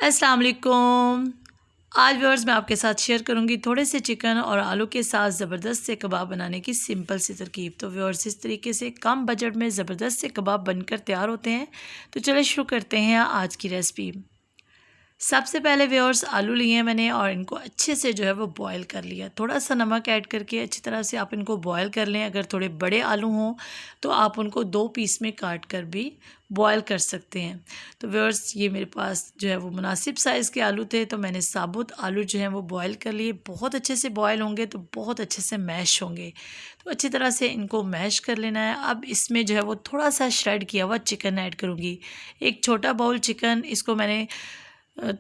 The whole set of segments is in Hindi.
अस्सलाम वालेकुम। आज व्यूअर्स मैं आपके साथ शेयर करूंगी थोड़े से चिकन और आलू के साथ ज़बरदस्त से कबाब बनाने की सिंपल सी तरकीब। तो व्यूअर्स इस तरीके से कम बजट में ज़बरदस्त से कबाब बनकर तैयार होते हैं। तो चलिए शुरू करते हैं आज की रेसिपी। सबसे पहले व्यूअर्स आलू लिए हैं मैंने और इनको अच्छे से जो है वो बॉयल कर लिया। थोड़ा सा नमक ऐड करके अच्छी तरह से आप इनको बॉयल कर लें। अगर थोड़े बड़े आलू हों तो आप उनको 2 पीस में काट कर भी बॉयल कर सकते हैं। तो व्यूअर्स ये मेरे पास जो है वो मुनासिब साइज़ के आलू थे, तो मैंने साबुत आलू जो हैं वो बॉयल कर लिए। बहुत अच्छे से बॉयल होंगे तो बहुत अच्छे से मैश होंगे। तो अच्छी तरह से इनको मैश कर लेना है। अब इसमें जो है वो थोड़ा सा श्रेड किया हुआ चिकन ऐड करूँगी। एक छोटा बाउल चिकन, इसको मैंने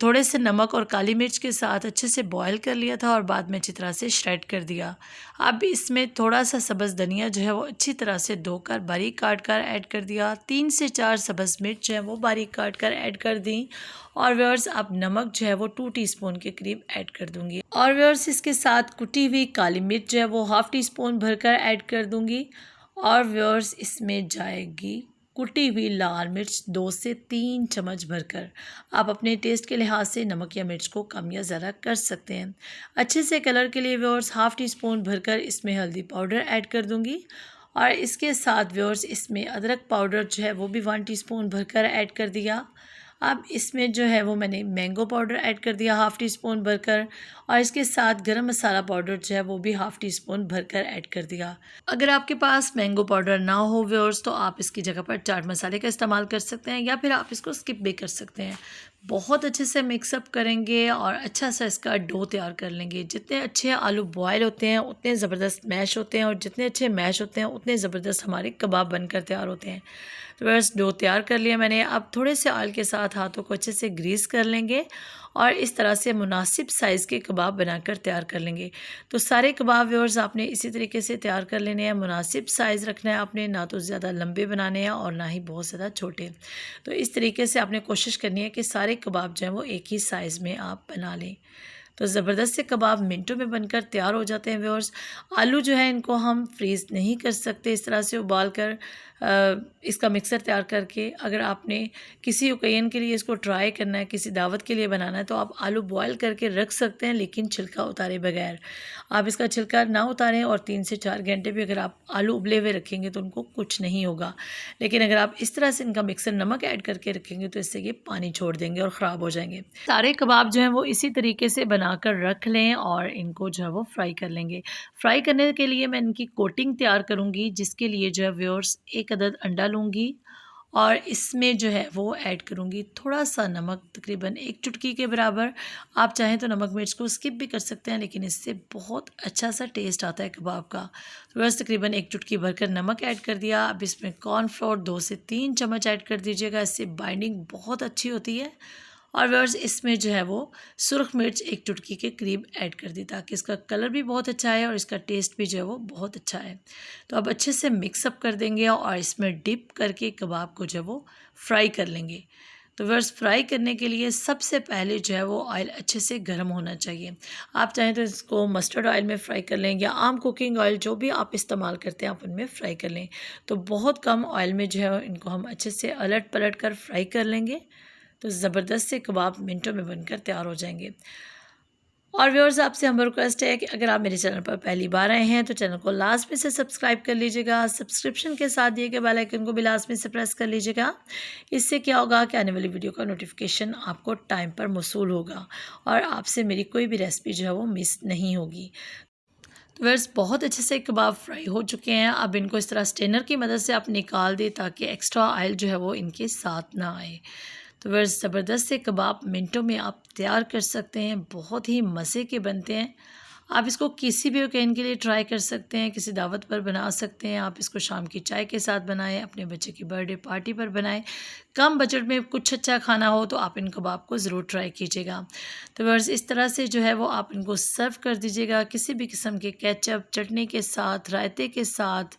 थोड़े से नमक और काली मिर्च के साथ अच्छे से बॉयल कर लिया था और बाद में अच्छी तरह से श्रेड कर दिया। अब इसमें थोड़ा सा सब्ज़ धनिया जो है वो अच्छी तरह से धोकर बारीक काट कर ऐड कर दिया। 3 से 4 सब्ज़ मिर्च जो है वो बारीक काट कर ऐड कर दी। और व्यूअर्स अब नमक जो है वो 2 टीस्पून के करीब ऐड कर दूँगी। और व्यूअर्स इसके साथ कुटी हुई काली मिर्च जो है वो हाफ़ टी स्पून भरकर ऐड कर दूँगी। और व्यूअर्स इसमें जाएगी कुटी हुई लाल मिर्च 2 से 3 चम्मच भरकर। आप अपने टेस्ट के लिहाज से नमक या मिर्च को कम या ज़्यादा कर सकते हैं। अच्छे से कलर के लिए व्यूअर्स हाफ़ टी स्पून भरकर इसमें हल्दी पाउडर ऐड कर दूंगी। और इसके साथ व्यूअर्स इसमें अदरक पाउडर जो है वो भी 1 टीस्पून भरकर ऐड कर दिया। अब इसमें जो है वो मैंने मैंगो पाउडर ऐड कर दिया हाफ़ टी स्पून भरकर। और इसके साथ गरम मसाला पाउडर जो है वो भी हाफ़ टी स्पून भरकर ऐड कर दिया। अगर आपके पास मैंगो पाउडर ना हो व्यूअर्स तो आप इसकी जगह पर चाट मसाले का इस्तेमाल कर सकते हैं या फिर आप इसको स्किप भी कर सकते हैं। बहुत अच्छे से मिक्सअप करेंगे और अच्छा सा इसका डो तैयार कर लेंगे। जितने अच्छे आलू बॉयल होते हैं उतने ज़बरदस्त मैश होते हैं और जितने अच्छे मैश होते हैं उतने ज़बरदस्त हमारे कबाब बनकर तैयार होते हैं। तो बस डो तैयार कर लिया मैंने। अब थोड़े से ऑयल के साथ हाथों को अच्छे से ग्रीस कर लेंगे और इस तरह से मुनासिब साइज़ के कबाब बनाकर तैयार कर लेंगे। तो सारे कबाब व्यूअर्स आपने इसी तरीके से तैयार कर लेने हैं। मुनासिब साइज़ रखना है आपने, ना तो ज़्यादा लंबे बनाने हैं और ना ही बहुत ज़्यादा छोटे। तो इस तरीके से आपने कोशिश करनी है कि सारे कबाब जो हैं वो एक ही साइज़ में आप बना लें। तो ज़बरदस्त से कबाब मिनटों में बनकर तैयार हो जाते हैं व्यूअर्स। आलू जो है इनको हम फ्रीज़ नहीं कर सकते, इस तरह से उबाल कर इसका मिक्सर तैयार करके। अगर आपने किसी ओकेजन के लिए इसको ट्राई करना है, किसी दावत के लिए बनाना है, तो आप आलू बॉयल करके रख सकते हैं, लेकिन छिलका उतारे बगैर। आप इसका छिलका ना उतारें और 3 से 4 घंटे भी अगर आप आलू उबले हुए रखेंगे तो उनको कुछ नहीं होगा। लेकिन अगर आप इस तरह से इनका मिक्सर नमक ऐड करके रखेंगे तो इससे ये पानी छोड़ देंगे और ख़राब हो जाएंगे। सारे कबाब जो हैं वो इसी तरीके से बनाकर रख लें और इनको जो है वो फ्राई कर लेंगे। फ्राई करने के लिए मैं इनकी कोटिंग तैयार करूँगी, जिसके लिए जो है व्यूअर्स 1 अदद अंडा लूँगी और इसमें जो है वो ऐड करूँगी थोड़ा सा नमक, तकरीबन 1 चुटकी के बराबर। आप चाहें तो नमक मिर्च को स्किप भी कर सकते हैं, लेकिन इससे बहुत अच्छा सा टेस्ट आता है कबाब का। तो बस तकरीबन 1 चुटकी भरकर नमक ऐड कर दिया। अब इसमें कॉर्नफ्लोर 2 से 3 चम्मच ऐड कर दीजिएगा, इससे बाइंडिंग बहुत अच्छी होती है। और व्यूअर्स इसमें जो है वो सुरख मिर्च 1 चुटकी के करीब ऐड कर दी, ताकि इसका कलर भी बहुत अच्छा है और इसका टेस्ट भी जो है वो बहुत अच्छा है। तो अब अच्छे से मिक्सअप कर देंगे और इसमें डिप करके कबाब को जो है वो फ्राई कर लेंगे। तो व्यूअर्स फ्राई करने के लिए सबसे पहले जो है वो ऑयल अच्छे से गर्म होना चाहिए। आप चाहें तो इसको मस्टर्ड ऑयल में फ्राई कर लें या आम कुकिंग ऑयल, जो भी आप इस्तेमाल करते हैं आप उनमें फ्राई कर लें। तो बहुत कम ऑयल में जो है इनको हम अच्छे से अलट पलट कर फ्राई कर लेंगे। तो ज़बरदस्त से कबाब मिनटों में बनकर तैयार हो जाएंगे। और व्यूअर्स आपसे हमारा रिक्वेस्ट है कि अगर आप मेरे चैनल पर पहली बार आए हैं तो चैनल को लास्ट में से सब्सक्राइब कर लीजिएगा। सब्सक्रिप्शन के साथ दिए गए बेल आइकन को भी लास्ट में से प्रेस कर लीजिएगा। इससे क्या होगा कि आने वाली वीडियो का नोटिफिकेशन आपको टाइम पर मौसूल होगा और आपसे मेरी कोई भी रेसिपी जो है वो मिस नहीं होगी। तो व्यूअर्स बहुत अच्छे से कबाब फ्राई हो चुके हैं। अब इनको इस तरह स्ट्रेनर की मदद से आप निकाल दें, ताकि एक्स्ट्रा ऑयल जो है वो इनके साथ ना आए। तो व्यूअर्स ज़बरदस्त से कबाब मिनटों में आप तैयार कर सकते हैं, बहुत ही मज़े के बनते हैं। आप इसको किसी भी ओकेजन के लिए ट्राई कर सकते हैं, किसी दावत पर बना सकते हैं। आप इसको शाम की चाय के साथ बनाएं, अपने बच्चे की बर्थडे पार्टी पर बनाएं। कम बजट में कुछ अच्छा खाना हो तो आप इन कबाब को ज़रूर ट्राई कीजिएगा। तो व्यूअर्स इस तरह से जो है वो आप इनको सर्व कर दीजिएगा किसी भी किस्म के केचप, चटनी के साथ, रायते के साथ,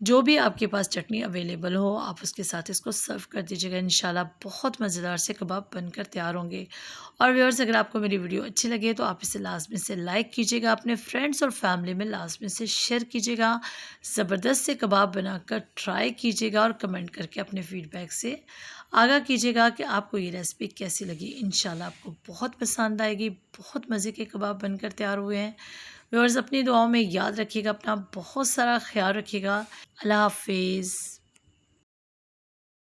जो भी आपके पास चटनी अवेलेबल हो आप उसके साथ इसको सर्व कर दीजिएगा। इंशाल्लाह बहुत मज़ेदार से कबाब बनकर तैयार होंगे। और व्यूअर्स अगर आपको मेरी वीडियो अच्छी लगे तो आप इसे लास्ट में से लाइक कीजिएगा, अपने फ्रेंड्स और फैमिली में लास्ट में से शेयर कीजिएगा। ज़बरदस्त से कबाब बनाकर ट्राई कीजिएगा और कमेंट करके अपने फीडबैक से आगाह कीजिएगा कि आपको ये रेसिपी कैसी लगी। इंशाल्लाह आपको बहुत पसंद आएगी। बहुत मज़े के कबाब बनकर तैयार हुए हैं। व्यूअर्स, अपनी दुआओं में याद रखिएगा, अपना बहुत सारा ख्याल रखिएगा। अल्लाह हाफ़िज़।